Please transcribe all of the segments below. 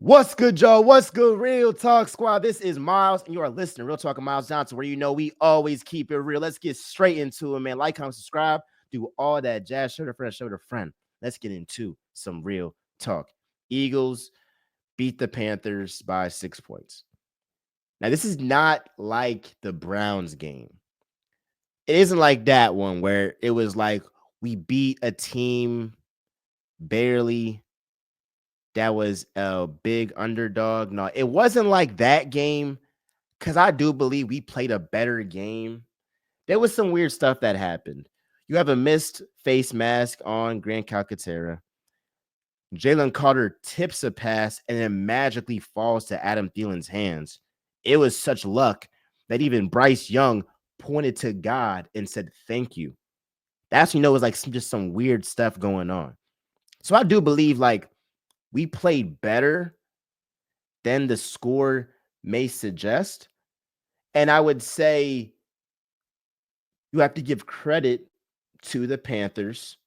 What's good, y'all? What's good, Real Talk Squad? This is Miles, and you are listening to Real Talk with Miles Johnson, where you know we always keep it real. Let's get straight into it, man. Like, comment, subscribe, do all that jazz. Show a friend, show a friend. Let's get into some real talk. Eagles beat the Panthers by 6 points. Now, this is not like the Browns game. It isn't like that one where it was like we beat a team barely that was a big underdog. No, it wasn't like that game because I do believe we played a better game. There was some weird stuff that happened. You have a missed face mask on Grant Calcaterra. Jalen Carter tips a pass and then magically falls to Adam Thielen's hands. It was such luck that even Bryce Young pointed to God and said, "Thank you." That's when you know it was like just some weird stuff going on. So I do believe like we played better than the score may suggest. And I would say you have to give credit to the Panthers,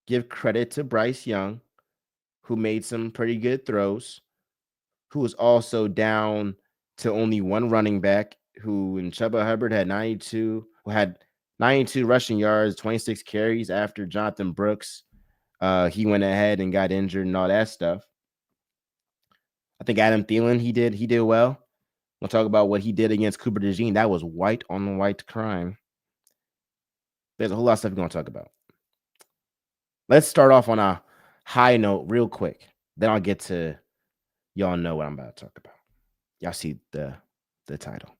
give credit to Bryce Young, who made some pretty good throws, who was also down to only one running back, who in Chuba Hubbard had 92 rushing yards, 26 carries after Jonathan Brooks. He went ahead and got injured and all that stuff. I think Adam Thielen, he did well. We'll talk about what he did against Cooper DeJean. That was white on white crime. There's a whole lot of stuff we're going to talk about. Let's start off on a high note real quick. Then I'll get to y'all know what I'm about to talk about. Y'all see the title.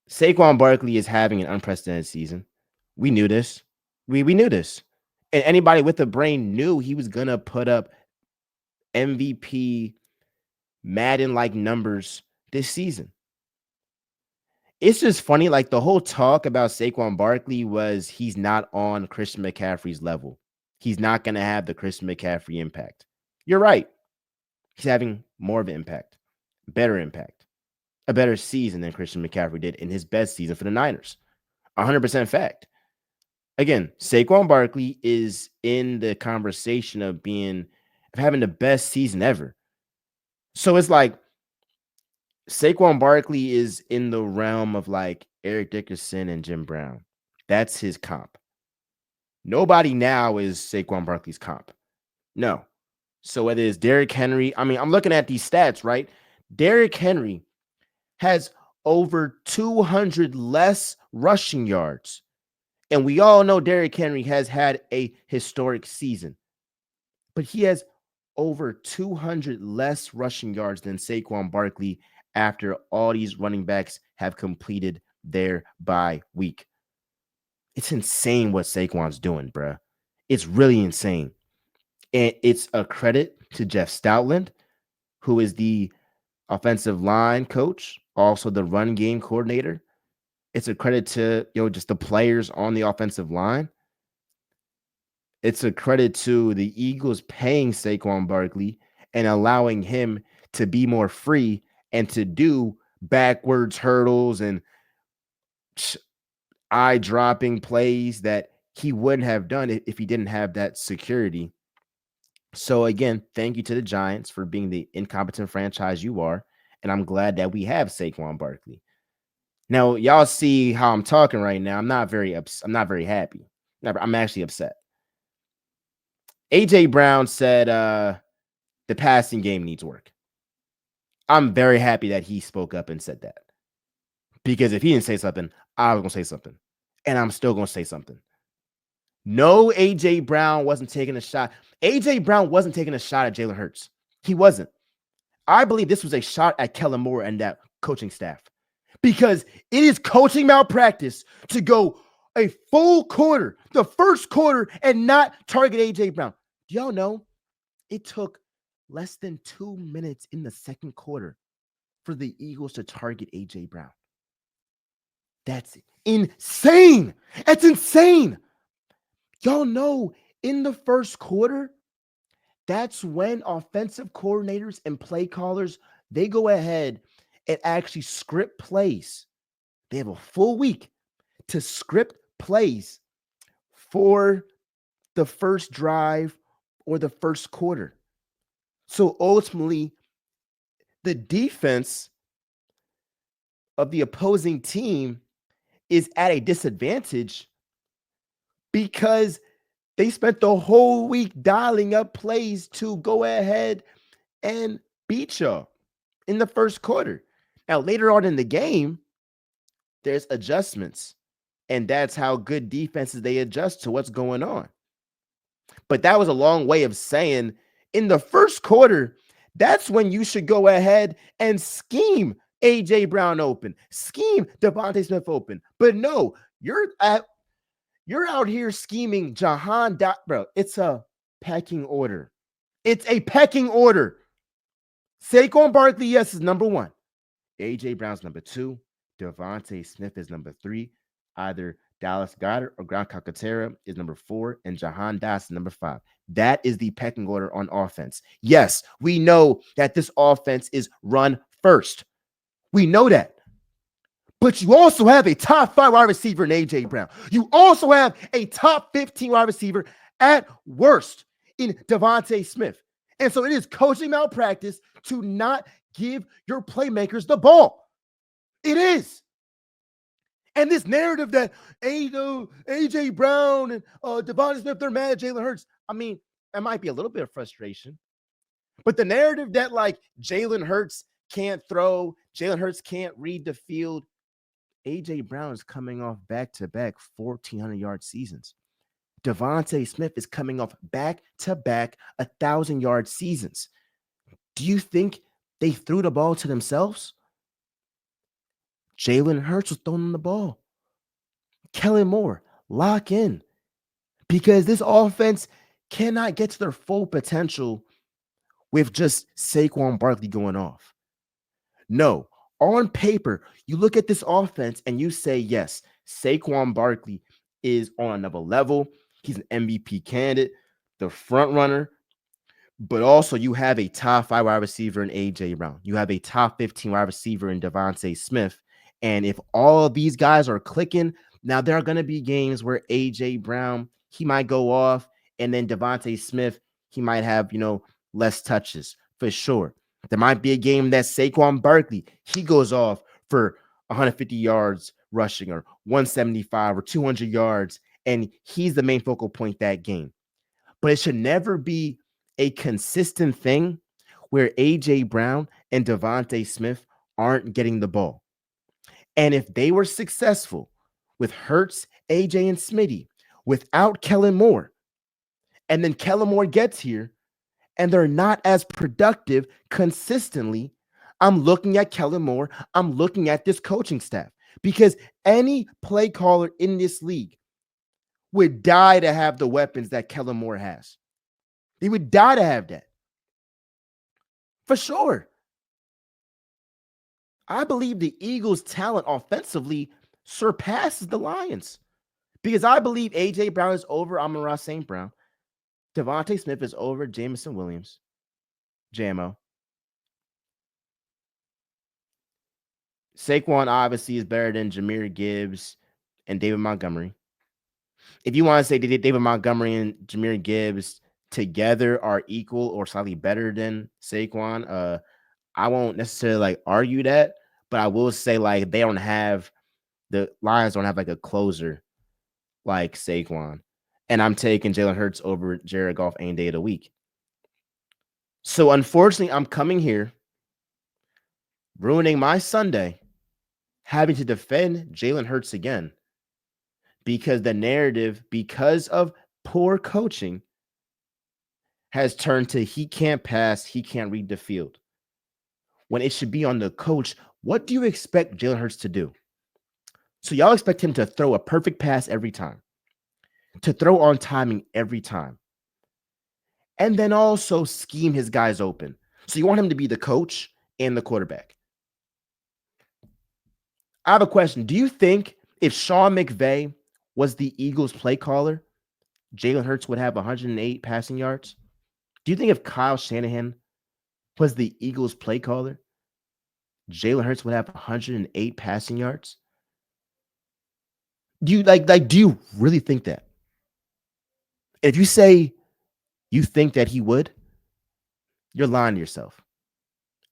Saquon Barkley is having an unprecedented season. We knew this. We knew this. And anybody with a brain knew he was going to put up MVP Madden-like numbers this season. It's just funny, like the whole talk about Saquon Barkley was he's not on Christian McCaffrey's level. He's not going to have the Christian McCaffrey impact. You're right. He's having more of an impact, better impact, a better season than Christian McCaffrey did in his best season for the Niners. 100% fact. Again, Saquon Barkley is in the conversation of having the best season ever. So it's like Saquon Barkley is in the realm of like Eric Dickerson and Jim Brown. That's his comp. Nobody now is Saquon Barkley's comp. No. So whether it's Derrick Henry, I mean, I'm looking at these stats, right? Derrick Henry has over 200 less rushing yards. And we all know Derrick Henry has had a historic season. But he has over 200 less rushing yards than Saquon Barkley after all these running backs have completed their bye week. It's insane what Saquon's doing, bruh. It's really insane. And it's a credit to Jeff Stoutland, who is the offensive line coach, also the run game coordinator. It's a credit to just the players on the offensive line. It's a credit to the Eagles paying Saquon Barkley and allowing him to be more free and to do backwards hurdles and eye-dropping plays that he wouldn't have done if he didn't have that security. So again, thank you to the Giants for being the incompetent franchise you are, and I'm glad that we have Saquon Barkley. Now, y'all see how I'm talking right now. I'm not very happy. I'm actually upset. AJ Brown said the passing game needs work. I'm very happy that he spoke up and said that. Because if he didn't say something, I was going to say something. And I'm still going to say something. No, AJ Brown wasn't taking a shot. AJ Brown wasn't taking a shot at Jalen Hurts. He wasn't. I believe this was a shot at Kellen Moore and that coaching staff. Because it is coaching malpractice to go a full quarter, the first quarter, and not target AJ Brown. Do y'all know it took less than 2 minutes in the second quarter for the Eagles to target AJ Brown? That's insane. That's insane. Y'all know in the first quarter, that's when offensive coordinators and play callers, they go ahead and actually script plays. They have a full week to script plays for the first drive or the first quarter. So ultimately, the defense of the opposing team is at a disadvantage because they spent the whole week dialing up plays to go ahead and beat y'all in the first quarter. Now, later on in the game, there's adjustments, and that's how good defenses they adjust to what's going on. But that was a long way of saying in the first quarter, that's when you should go ahead and scheme AJ Brown open, scheme Devonta Smith open. But no, you're out here scheming bro. It's a pecking order. It's a pecking order. Saquon Barkley, yes, is number one. AJ Brown's number two. Devonta Smith is number three. Either Dallas Goedert or Ground Calcaterra is number four, and Jahan Dotson number five. That is the pecking order on offense. Yes, we know that this offense is run first. We know that. But you also have a top 5 wide receiver in AJ Brown. You also have a top 15 wide receiver at worst in Devonta Smith. And so it is coaching malpractice to not give your playmakers the ball. It is. And this narrative that AJ Brown and Devonta Smith, they're mad at Jalen Hurts. I mean, that might be a little bit of frustration. But the narrative that like Jalen Hurts can't throw, Jalen Hurts can't read the field, AJ Brown is coming off back-to-back 1,400-yard seasons. Devonta Smith is coming off back-to-back 1,000-yard seasons. Do you think they threw the ball to themselves? Jalen Hurts was throwing the ball. Kellen Moore, lock in. Because this offense cannot get to their full potential with just Saquon Barkley going off. No, on paper, you look at this offense and you say, yes, Saquon Barkley is on another level. He's an MVP candidate, the front runner. But also, you have a top 5 wide receiver in AJ Brown. You have a top 15 wide receiver in Devonta Smith. And if all of these guys are clicking, now there are going to be games where AJ Brown, he might go off, and then Devonta Smith, he might have, less touches for sure. There might be a game that Saquon Barkley, he goes off for 150 yards rushing or 175 or 200 yards, and he's the main focal point that game. But it should never be a consistent thing where AJ Brown and Devonta Smith aren't getting the ball. And if they were successful with Hurts, AJ, and Smitty without Kellen Moore, and then Kellen Moore gets here and they're not as productive consistently, I'm looking at Kellen Moore, I'm looking at this coaching staff, because any play caller in this league would die to have the weapons that Kellen Moore has. They would die to have that. For sure. I believe the Eagles' talent offensively surpasses the Lions, because I believe AJ Brown is over Amon-Ra St. Brown. Devonta Smith is over Jameson Williams. JMO. Saquon obviously is better than Jahmyr Gibbs and David Montgomery. If you want to say David Montgomery and Jahmyr Gibbs together are equal or slightly better than Saquon, I won't necessarily argue that, but I will say the Lions don't have a closer like Saquon. And I'm taking Jalen Hurts over Jared Goff any day of the week. So unfortunately, I'm coming here, ruining my Sunday, having to defend Jalen Hurts again, because the narrative, because of poor coaching, has turned to he can't pass, he can't read the field. When it should be on the coach, what do you expect Jalen Hurts to do? So y'all expect him to throw a perfect pass every time, to throw on timing every time, and then also scheme his guys open. So you want him to be the coach and the quarterback. I have a question. Do you think if Sean McVay was the Eagles play caller, Jalen Hurts would have 108 passing yards? Do you think if Kyle Shanahan was the Eagles play caller, Jalen Hurts would have 108 passing yards? Do you do you really think that? If you say You think that he would? You're lying to yourself.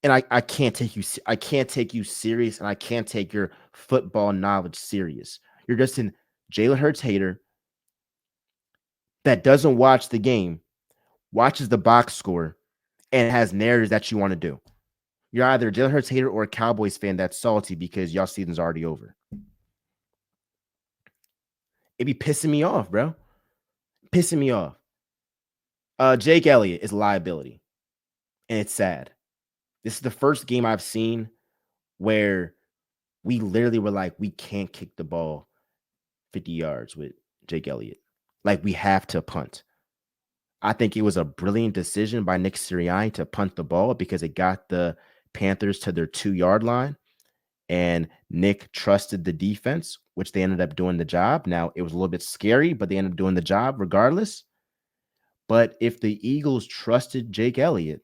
And I can't take you I can't take you serious, and I can't take your football knowledge serious. You're just an Jalen Hurts hater that doesn't watch the game, watches the box score, and has narratives that you want to do. You're either a Jalen Hurts hater or a Cowboys fan that's salty because y'all season's already over. It be pissing me off, bro. Pissing me off. Jake Elliott is a liability, and it's sad. This is the first game I've seen where we literally were like, we can't kick the ball 50 yards with Jake Elliott. Like, we have to punt. I think it was a brilliant decision by Nick Sirianni to punt the ball because it got the Panthers to their 2-yard line, and Nick trusted the defense, which they ended up doing the job. Now, it was a little bit scary, but they ended up doing the job regardless. But if the Eagles trusted Jake Elliott,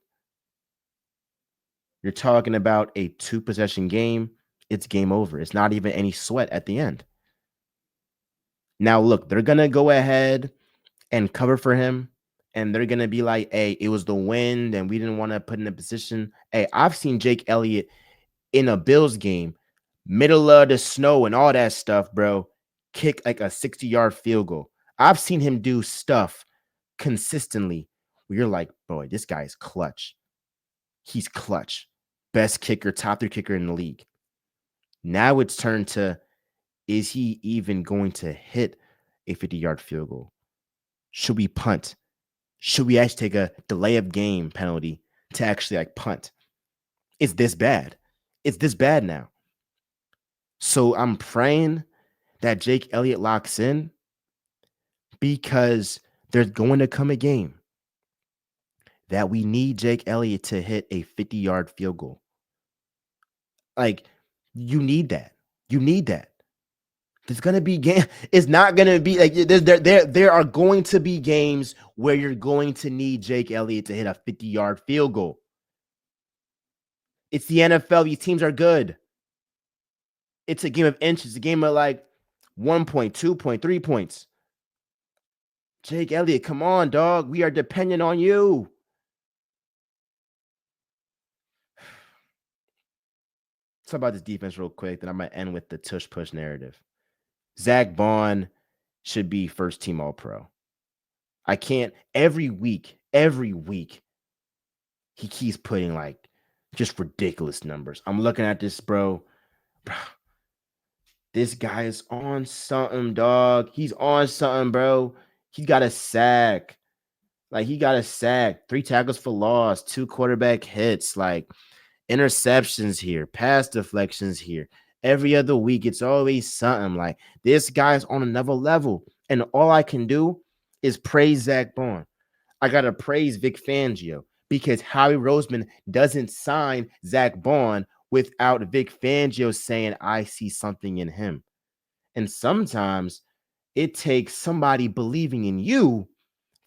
you're talking about a 2-possession game. It's game over. It's not even any sweat at the end. Now, look, they're going to go ahead and cover for him, and they're going to be like, hey, it was the wind, and we didn't want to put in a position. Hey, I've seen Jake Elliott in a Bills game, middle of the snow and all that stuff, bro, kick like a 60-yard field goal. I've seen him do stuff consistently where you're like, boy, this guy is clutch. He's clutch. Best kicker, top 3 kicker in the league. Now it's turned to, is he even going to hit a 50-yard field goal? Should we punt? Should we actually take a delay of game penalty to actually like punt? It's this bad. It's this bad now. So I'm praying that Jake Elliott locks in, because there's going to come a game that we need Jake Elliott to hit a 50-yard field goal. Like, you need that. You need that. There's gonna be game. It's not gonna be like there are going to be games where you're going to need Jake Elliott to hit a 50-yard field goal. It's the NFL. These teams are good. It's a game of inches. A game of like 1 point, 2 point, 3 points. Jake Elliott, come on, dog. We are dependent on you. Let's talk about this defense real quick. Then I'm gonna end with the tush push narrative. Zach Bond should be first team All Pro. I can't every week, he keeps putting like just ridiculous numbers. I'm looking at this, bro. This guy is on something, dog. He's on something, bro. He got a sack. Like, he got a sack, 3 tackles for loss, 2 quarterback hits, like interceptions here, pass deflections here. Every other week, it's always something. Like, this guy's on another level. And all I can do is praise Zach Bond. I got to praise Vic Fangio, because Howie Roseman doesn't sign Zach Bond without Vic Fangio saying, I see something in him. And sometimes it takes somebody believing in you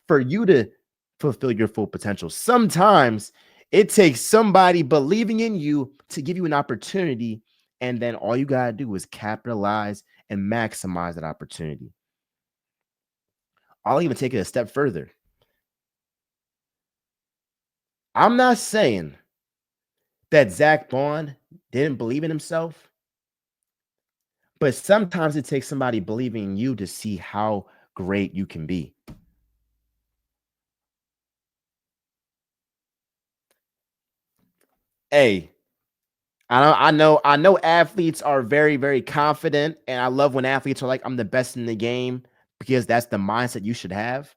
for you to fulfill your full potential. Sometimes it takes somebody believing in you to give you an opportunity, and then all you got to do is capitalize and maximize that opportunity. I'll even take it a step further. I'm not saying that Zach Bond didn't believe in himself, but sometimes it takes somebody believing in you to see how great you can be. Hey, I know athletes are very, very confident, and I love when athletes are like, I'm the best in the game, because that's the mindset you should have.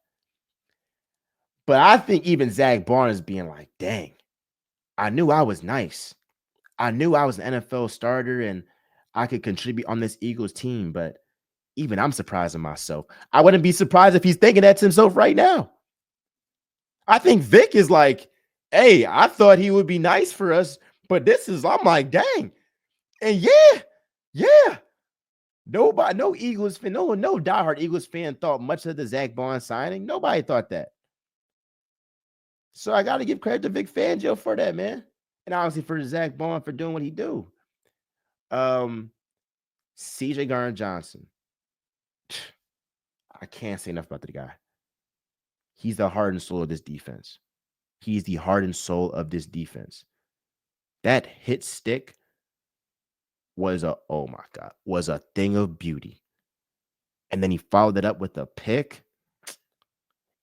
But I think even Zach Bond is being like, dang, I knew I was nice. I knew I was an NFL starter and I could contribute on this Eagles team, but even I'm surprising myself. I wouldn't be surprised if he's thinking that to himself right now. I think Vic is like, hey, I thought he would be nice for us, but I'm like, dang. And yeah. Nobody, no Eagles fan, no diehard Eagles fan thought much of the Zach Bond signing. Nobody thought that. So I got to give credit to Vic Fangio for that, man. And obviously for Zach Bond for doing what he do. CJ Garner Johnson. I can't say enough about the guy. He's the heart and soul of this defense. He's the heart and soul of this defense. That hit stick oh my God, was a thing of beauty. And then he followed it up with a pick.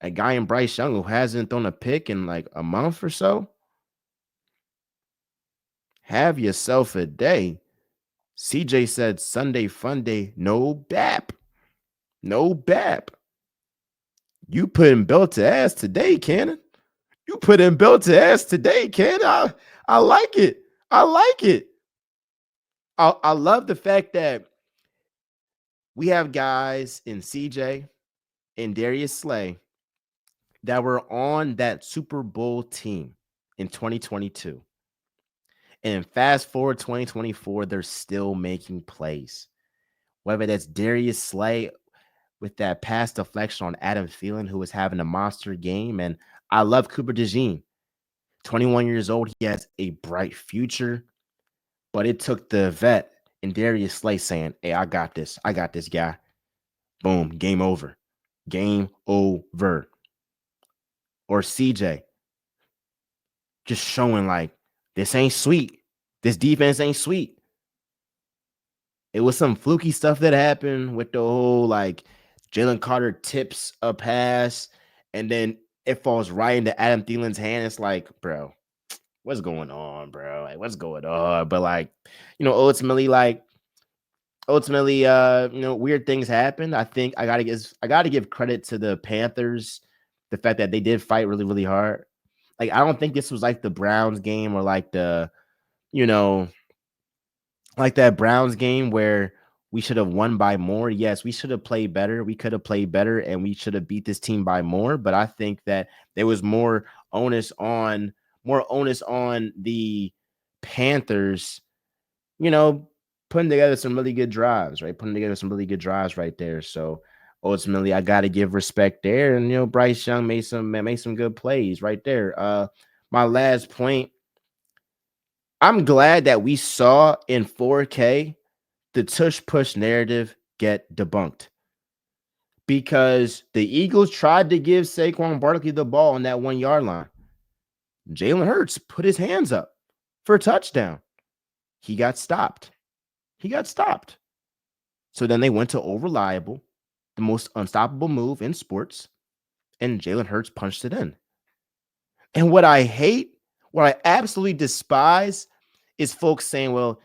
A guy in Bryce Young who hasn't thrown a pick in like a month or so. Have yourself a day. CJ said Sunday fun day, no BAP. No BAP. You putting belt to ass today, Cannon. You putting belt to ass today, Cannon. I like it. I like it. I love the fact that we have guys in CJ and Darius Slay that were on that Super Bowl team in 2022. And fast forward 2024, they're still making plays. Whether that's Darius Slay with that pass deflection on Adam Thielen, who was having a monster game. And I love Cooper DeJean. 21 years old. He has a bright future. But it took the vet and Darius Slay saying, hey, I got this. I got this guy. Boom. Game over. Game over. Or CJ just showing like, this ain't sweet. This defense ain't sweet. It was some fluky stuff that happened with the whole like Jalen Carter tips a pass and then it falls right into Adam Thielen's hand. It's like, bro, what's going on, bro? Like, what's going on? But like, ultimately, weird things happen. I think I gotta give credit to the Panthers, the fact that they did fight really, really hard. Like, I don't think this was like the Browns game or like like that Browns game where we should have won by more. Yes, we should have played better. We could have played better and we should have beat this team by more. But I think that there was more onus on the Panthers, putting together some really good drives, right? Putting together some really good drives right there. So ultimately, I got to give respect there. And Bryce Young made some good plays right there. My last point. I'm glad that we saw in 4K the tush push narrative get debunked because the Eagles tried to give Saquon Barkley the ball on that 1 yard line. Jalen Hurts put his hands up for a touchdown. He got stopped. So then they went to over-reliable, the most unstoppable move in sports, and Jalen Hurts punched it in. And what I absolutely despise is folks saying, well,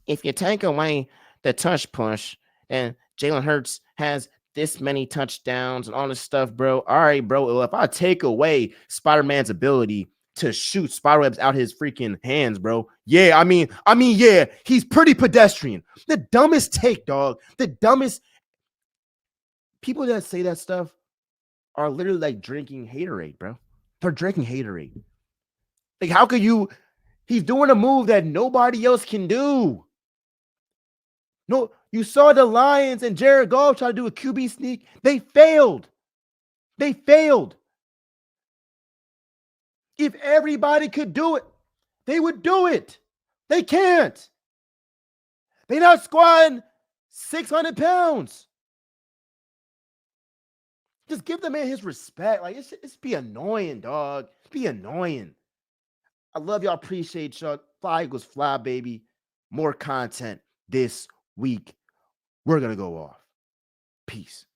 if you take away the tush push and Jalen Hurts has this many touchdowns and all this stuff, bro. All right, bro. Well, if I take away Spider-Man's ability to shoot spiderwebs out his freaking hands, bro. Yeah, I mean, yeah, he's pretty pedestrian. The dumbest take, dog. The dumbest. People that say that stuff are literally like drinking haterade, bro. They're drinking haterade. Like, how could you? He's doing a move that nobody else can do. No, you saw the Lions and Jared Goff try to do a QB sneak. They failed. If everybody could do it, they would do it. They can't. They're not squatting 600 pounds. Just give the man his respect. Like, it's be annoying, dog. Be annoying. I love y'all. Appreciate y'all. Fly Eagles fly, baby. More content this week. We're going to go off. Peace.